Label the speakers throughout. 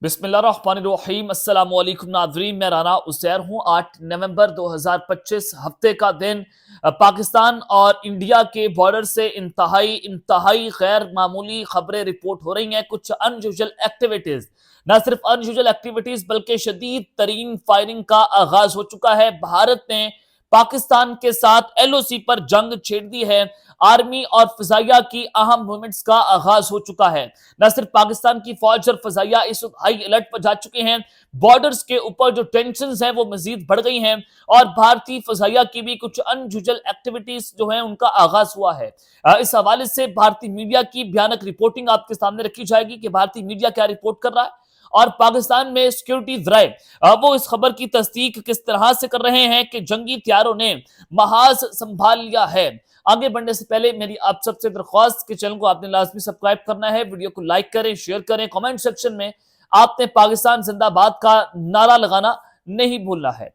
Speaker 1: बिस्मिल्लाहिर्रहमानिर्रहीम अस्सलाम वालेकुम नाज़रीन, मैं राना उसैर हूँ। 8 नवंबर 2025 हफ्ते का दिन पाकिस्तान और इंडिया के बॉर्डर से इंतहाई गैर मामूली खबरें रिपोर्ट हो रही हैं। कुछ अनयूजुअल एक्टिविटीज, न सिर्फ अनयूजुअल एक्टिविटीज बल्कि शदीद तरीन फायरिंग का आगाज हो चुका है। भारत ने पाकिस्तान के साथ एलओसी पर जंग छेड़ दी है। आर्मी और फजाइया की अहम मूवमेंट्स का आगाज हो चुका है। न सिर्फ पाकिस्तान की फौज और फजाइया इस वक्त हाई अलर्ट पर जा चुके हैं, बॉर्डर्स के ऊपर जो टेंशन है वो मजीद बढ़ गई हैं और भारतीय फजाइया की भी कुछ अनयूजुअल एक्टिविटीज जो है उनका आगाज हुआ है। इस हवाले से भारतीय मीडिया की भयानक रिपोर्टिंग आपके सामने रखी जाएगी कि भारतीय मीडिया क्या रिपोर्ट कर रहा है और पाकिस्तान में सिक्योरिटी जराए वो इस खबर की तस्दीक किस तरह से कर रहे हैं कि जंगी हथियारों ने महाज संभाल लिया है। आगे बढ़ने से पहले मेरी आप सबसे दरख्वास्त कि चैनल को आपने लाजमी सब्सक्राइब करना है, वीडियो को लाइक करें, शेयर करें, कमेंट सेक्शन में आपने पाकिस्तान जिंदाबाद का नारा लगाना नहीं भूलना है।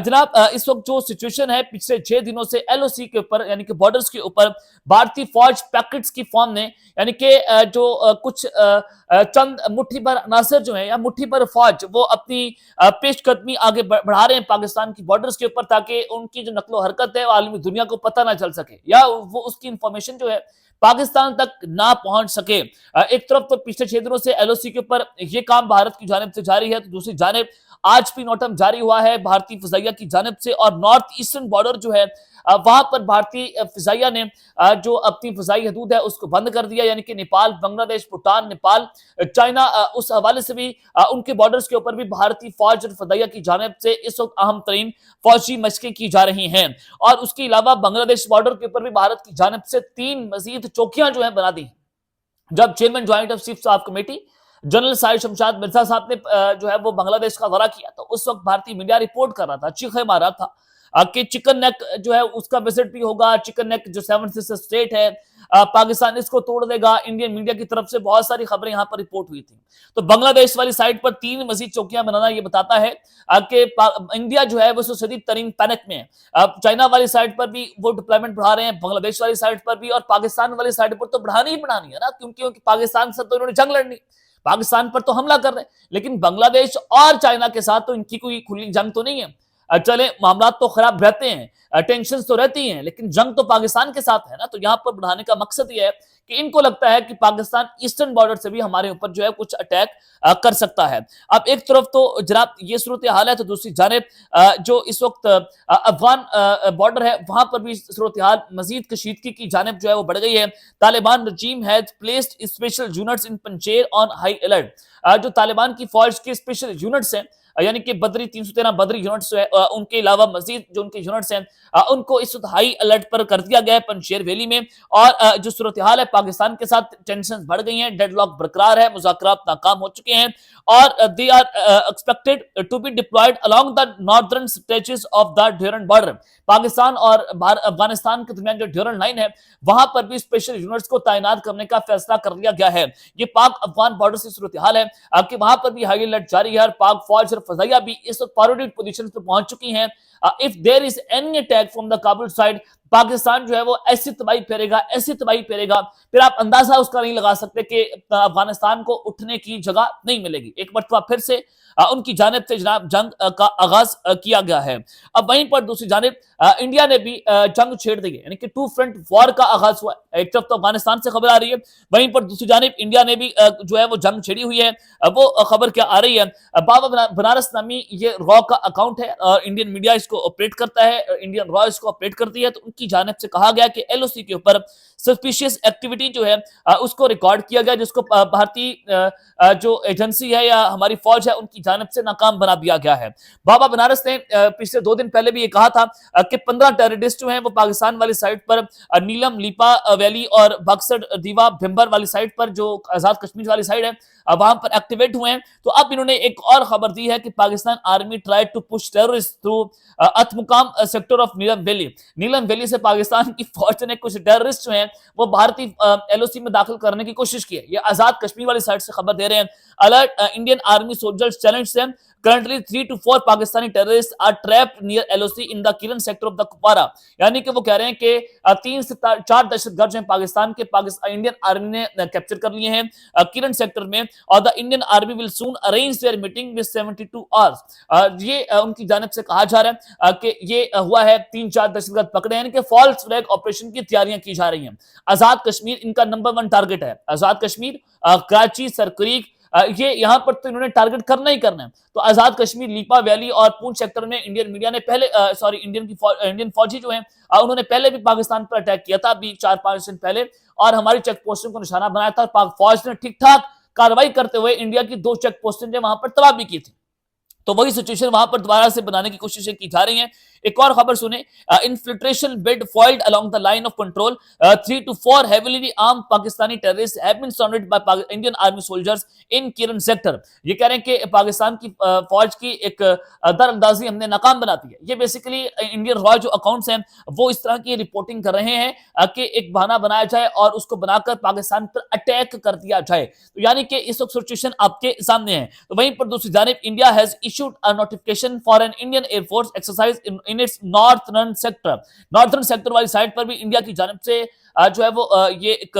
Speaker 1: जनाब, इस वक्त जो सिचुएशन है पिछले 6 दिनों से एलओसी के ऊपर यानी कि बॉर्डर्स के ऊपर भारतीय फौज पैकेट्स की फॉर्म में यानी कि कुछ चंद मुट्ठी भर अनासर जो है या मुट्ठी भर फौज वो अपनी पेशकदमी आगे बढ़ा रहे हैं पाकिस्तान की बॉर्डर्स के ऊपर, ताकि उनकी जो नकलो हरकत है वो आलमी दुनिया को पता ना चल सके या वो उसकी इंफॉर्मेशन जो है पाकिस्तान तक ना पहुंच सके। एक तरफ तो पिछले 6 दिनों से एलओसी के ऊपर ये काम भारत की जानिब से जारी है, तो दूसरी जानिब आज भी नोटम जारी हुआ है भारतीय फिजाइया की जानिब से और नॉर्थ ईस्टर्न बॉर्डर जो है वहां पर भारतीय फिजाइया ने जो अपनी फिजाई हदूद है उसको बंद कर दिया, यानी कि नेपाल, बांग्लादेश, भूटान, नेपाल, चाइना, उस हवाले से भी उनके बॉर्डर्स के ऊपर भी भारतीय फौज और फिजाइया की जानिब से इस वक्त अहम तरीन फौजी मशकें की जा रही हैं। और उसके अलावा बांग्लादेश बॉर्डर के ऊपर भी भारत की जानिब से 3 मजीद चौकियां जो है बना दी। जब chairman joint of chief of committee general Sahir Shamshad Mirza साहब ने जो है वो बांग्लादेश का दौरा किया, तो उस वक्त भारतीय मीडिया रिपोर्ट कर रहा था, चीखे मार रहा था कि चिकन नेक जो है उसका विजिट भी होगा। चिकन नेक जो 7 सिस्टर स्टेट है, पाकिस्तान इसको तोड़ देगा। इंडियन मीडिया की तरफ से बहुत सारी खबरें यहां पर रिपोर्ट हुई थी। तो बांग्लादेश वाली साइड पर 3 मजीद चौकियां बनाना ये बताता है कि इंडिया जो है वो शदीद तरीन पैनिक में है। चाइना वाली साइड पर भी वो डिप्लॉयमेंट बढ़ा रहे हैं, बांग्लादेश वाली साइड पर भी, और पाकिस्तान वाली साइड पर तो बढ़ानी ही बढ़ानी है ना, क्योंकि पाकिस्तान से तो इन्होंने जंग लड़नी, पाकिस्तान पर तो हमला कर रहे हैं, लेकिन बांग्लादेश और चाइना के साथ तो इनकी कोई खुली जंग तो नहीं है। चले मामला तो खराब रहते हैं, टेंशन तो रहती हैं, लेकिन जंग तो पाकिस्तान के साथ है ना। तो यहां पर बढ़ाने का मकसद यह है कि इनको लगता है कि पाकिस्तान ईस्टर्न बॉर्डर से भी हमारे ऊपर जो है कुछ अटैक कर सकता है। अब एक तरफ तो जनाब ये सूरत हाल है, तो दूसरी जानिब जो इस वक्त अफगान बॉर्डर है वहां पर भी सूरत हाल मजीद कशीदगी की जानिब जो है वो बढ़ गई है। Taliban regime has placed special units in Panjshir on high alert. जो तालिबान की फौज के स्पेशल यूनिट्स हैं यानी कि बदरी 313 बदरी यूनिट्स है, उनके अलावा मजीद जो उनके यूनिट्स हैं उनको इस वक्त हाई अलर्ट पर कर दिया गया है पंचेर वैली में। और जो सूरत हाल है पाकिस्तान के साथ टेंशन बढ़ गई हैं, डेडलॉक बरकरार है, मुज़ाकरात नाकाम हो चुके हैं और they are expected to be deployed along the northern stretches of the Durand border. Pakistan और अफगानिस्तान के दरमियान जो ड्यूरेंट लाइन है वहां पर भी स्पेशल यूनिट्स को तैनात करने का फैसला कर लिया गया है। ये पाक अफगान बॉर्डर से सूरत हाल है कि वहां पर भी हाई अलर्ट जारी है और पाक फौज और फजाइया भी इस फॉरवर्डेड पोजीशन पे पहुंच चुकी हैं। If there is any attack from the Kabul side, Pakistan जो है वो ऐसी तबाही फेरेगा, फिर आप अंदाजा उसका नहीं लगा सकते कि अफगानिस्तान को उठने की जगह नहीं मिलेगी। एक मरतबा फिर से उनकी जानिब से जनाब जंग का आगाज किया गया है। अब वहीं पर दूसरी जानिब इंडिया ने भी जंग छेड़ दी है, यानी कि 2 फ्रंट वॉर का आगाज हुआ है। एक तरफ तो अफगानिस्तान से खबर आ रही है, वहीं पर दूसरी जानिब इंडिया ने भी जो है वो जंग छेड़ी हुई है। वो खबर क्या आ रही है, बाबा बनारस नामी ये रॉ का अकाउंट है और इंडियन मीडिया इसको ऑपरेट करता है, इंडियन रॉ इसको ऑपरेट करती है। तो उनकी जानिब से कहा गया कि एलओसी के ऊपर सस्पिशियस एक्टिविटी जो है उसको रिकॉर्ड किया गया, जिसको भारतीय जो एजेंसी है या हमारी फौज है उनकी जानिब से नाकाम बना दिया गया है। बाबा बनारस ने पिछले 2 दिन पहले भी ये कहा था कि 15 टेररिस्ट जो हैं वो पाकिस्तान वाली साइड पर नीलम लीपा वैली और बक्सर दीवा भिंबर वाली साइड पर जो आजाद कश्मीर वाली साइड है वहां पर एक्टिवेट हुए हैं। तो अब इन्होंने एक और खबर दी है कि Pakistan army try to push terrorist through Athmuqam sector of Neelum valley तरीके से पाकिस्तान की फौज ने कुछ टेररिस्ट जो हैं वो भारतीय एलओसी में दाखिल करने की कोशिश की है। ये आजाद कश्मीर वाली साइड से खबर दे रहे हैं। Alert, Indian army soldiers challenge them, currently 3 to 4 Pakistani terrorist are trapped near LOC in the Keran sector of the Kupwara. यानी कि वो कह रहे हैं कि 3 से 4 दहशतगर्द जो हैं पाकिस्तान के इंडियन आर्मी ने कैप्चर कर लिए हैं किरण सेक्टर में, और the Indian army will soon arrange their meeting with 72 hours. ये उनकी जानिब से कहा जा रहा है कि ये हुआ है, 3-4 दहशतगर्द पकड़े हैं, यानी कि फॉल्स फ्लैग ऑपरेशन की तैयारियां की जा रही हैं। आजाद कश्मीर इनका नंबर 1 टारगेट है। आजाद कश्मीर, कराची, सरक्रीक, ये यहां पर तो इन्होंने टारगेट करना ही करना है। तो आजाद कश्मीर, लीपा वैली और पूंछ सेक्टर में इंडियन मीडिया ने पहले इंडियन फौजी जो हैं उन्होंने पहले भी पाकिस्तान पर अटैक किया था, अभी 4-5 दिन पहले, और हमारी चेक पोस्टों को निशाना बनाया था। पाक फौज ने ठीक ठाक कार्रवाई करते हुए इंडिया की 2 चेक पोस्टें जो वहां पर तबाह भी की थी। तो वही सिचुएशन वहां पर दोबारा से बनाने की कोशिशें की जा रही हैं। एक और खबर सुने, infiltration bid foiled along the line of control, 3 to 4 heavily armed Pakistani terrorist have been surrounded by Indian army soldiers in Keran sector. ये कह रहे हैं कि पाकिस्तान की फौज की एक दरअंदाजी हमने नाकाम बना दी है। ये बेसिकली इंडियन रॉ जो अकाउंट्स हैं वो इस तरह की रिपोर्टिंग कर रहे हैं कि एक बहाना बनाया जाए और उसको बनाकर पाकिस्तान पर अटैक कर दिया जाए। तो यानी कि इस वक्त सिचुएशन आपके सामने है। तो वहीं पर दूसरी जानिब India has issued a notification for an Indian Air Force exercise in its northern sector। Northern sector वाली साइड पर भी इंडिया की जानिब से जो है वो ये एक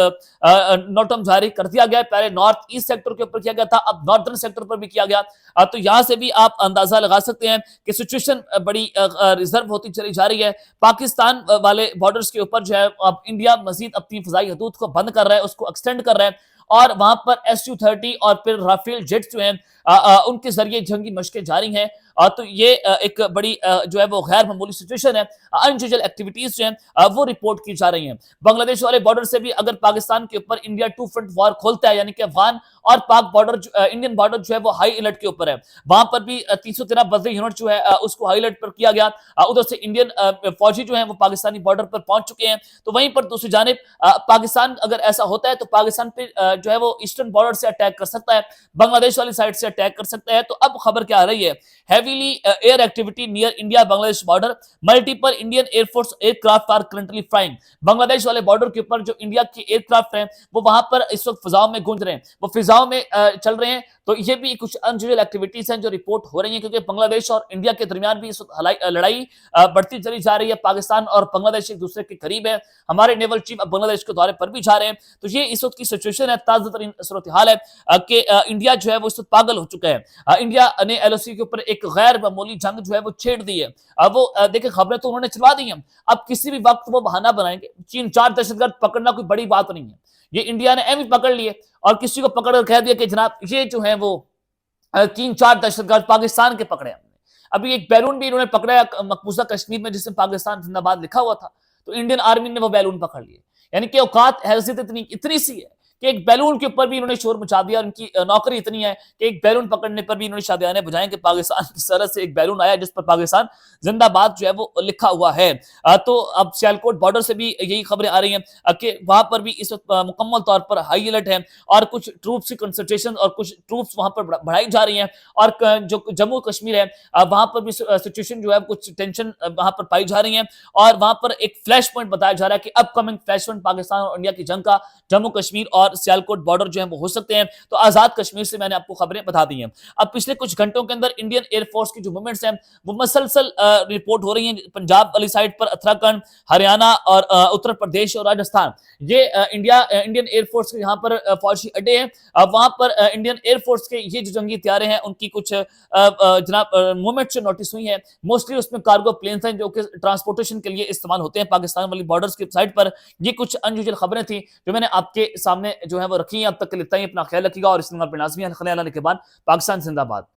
Speaker 1: नोटम जारी कर दिया गया है। पहले नॉर्थ ईस्ट सेक्टर के ऊपर किया गया था, अब नॉर्थर्न सेक्टर पर भी किया गया। तो यहां से भी आप अंदाजा लगा सकते हैं कि सिचुएशन बड़ी रिजर्व होती चली जा रही है। पाकिस्तान वाले बॉर्डर्स के ऊपर जो है अब इंडिया मजीद अपनी फजाई हदूद को बंद कर रहा है, उसको एक्सटेंड कर रहा है, और वहां पर SU-30 और फिर राफेल जेट्स जो हैं उनके जरिए जंगी मशकें जारी हैं। तो ये एक बड़ी जो है वो गैर मामूली सिचुएशन है। अनयूजुअल एक्टिविटीज जो हैं वो रिपोर्ट की जा रही हैं। बांग्लादेश वाले बॉर्डर से भी अगर पाकिस्तान के ऊपर इंडिया 2 फ्रंट वॉर खोलता है, यानी कि अफगान और पाक बॉर्डर, इंडियन बॉर्डर जो है वो हाई अलर्ट के ऊपर है, वहां पर भी 313 बदरी यूनिट जो है उसको हाई अलर्ट पर किया गया। उधर से इंडियन फौजी जो है वो पाकिस्तानी बॉर्डर पर पहुंच चुके हैं। तो वहीं पर दूसरी जानिब पाकिस्तान अगर ऐसा होता है तो पाकिस्तान पे जो है वो ईस्टर्न बॉर्डर से अटैक कर सकता है, बांग्लादेश वाली साइड से अटैक कर सकता है। तो अब खबर क्या आ रही है, heavily air activity near India Bangladesh border, multiple Indian air force aircraft are currently flying. Bangladesh वाले बॉर्डर के ऊपर जो इंडिया के एयरक्राफ्ट हैं वो वहां पर इस वक्त फिजाओं में गूंज रहे हैं, वो फिजाओं में चल रहे हैं। तो ये भी कुछ अनयूजुअल एक्टिविटीज हैं जो रिपोर्ट हो रही हैं, क्योंकि बांग्लादेश और इंडिया के दरमियान भी इस वक्त लड़ाई बढ़ती चली जा रही है। पाकिस्तान और बांग्लादेश एक दूसरे के करीब है। हमारे नेवल चीफ अब बांग्लादेश के दौरे पर भी जा रहे हैं। तो ये इस वक्त की सिचुएशन है, ताजा तरीन सूरत हाल है कि इंडिया जो है वो इस वक्त पागल हो चुका है। इंडिया ने एलओसी के ऊपर एक गैर मामूली जंग जो है वो छेड़ दी है। अब वो देखिए खबरें तो उन्होंने चलवा दी हैं, अब किसी भी वक्त वो बहाना बनाएंगे। 3-4 दहशतगर्द पकड़ना कोई बड़ी बात नहीं है, ये इंडिया ने एम पकड़ लिए और किसी को पकड़ कर कह दिया कि जनाब ये जो है वो 3-4 दहशतगर्द पाकिस्तान के पकड़े हमने। अभी एक बैलून भी इन्होंने पकड़ा मकबूजा कश्मीर में जिसमें पाकिस्तान जिंदाबाद लिखा हुआ था, तो इंडियन आर्मी ने वो बैलून पकड़ लिए। यानी कि औकात हैसियत इतनी सी है कि एक बैलून के ऊपर भी इन्होंने शोर मचा दिया। और इनकी नौकरी इतनी है कि एक बैलून पकड़ने पर भी इन्होंने शादियाने बजाएं कि पाकिस्तान की सरहद से एक बैलून आया जिस पर पाकिस्तान जिंदाबाद जो है वो लिखा हुआ है। तो अब सियालकोट बॉर्डर से भी यही खबरें आ रही हैं कि वहां पर भी इस वक्त मुकम्मल तौर पर हाई अलर्ट है और कुछ ट्रूप्स की कंसंट्रेशन और कुछ ट्रूप्स वहां पर बढ़ाई जा रही हैं। और जो जम्मू कश्मीर है वहां पर भी सिचुएशन जो है कुछ टेंशन वहां पर पाई जा रही है। और वहां पर एक फ्लैश पॉइंट बताया जा रहा है कि अपकमिंग फ्लैश पॉइंट पाकिस्तान और इंडिया की जंग का जम्मू कश्मीर और सियालकोट बॉर्डर जो है वो हो सकते हैं। तो आजाद कश्मीर से मैंने आपको खबरें बता दी हैं। अब पिछले कुछ घंटों के अंदर इंडियन एयरफोर्स की जो मूवमेंट्स हैं वो मसलसल रिपोर्ट हो रही हैं। पंजाब वाली साइड पर उत्तराखंड, हरियाणा और उत्तर प्रदेश और राजस्थान, ये इंडियन एयरफोर्स के यहाँ पर फौजी अड्डे हैं। वहां पर इंडियन एयरफोर्स के ये जो जंगी तैयारे हैं उनकी कुछ जनाब मूवमेंट्स नोटिस हुई है। मोस्टली उसमें कार्गो प्लेन्स हैं जो कि ट्रांसपोर्टेशन के लिए इस्तेमाल होते हैं पाकिस्तान वाली बॉर्डर्स की साइड पर। ये कुछ अनयूजुअल खबरें थी जो मैंने आपके सामने जो है वो रखी है। अब तक के लिए इतना ही, अपना ख्याल रखिएगा और इस नंबर पर नाज़मीन खलियाला के बाद पाकिस्तान जिंदाबाद।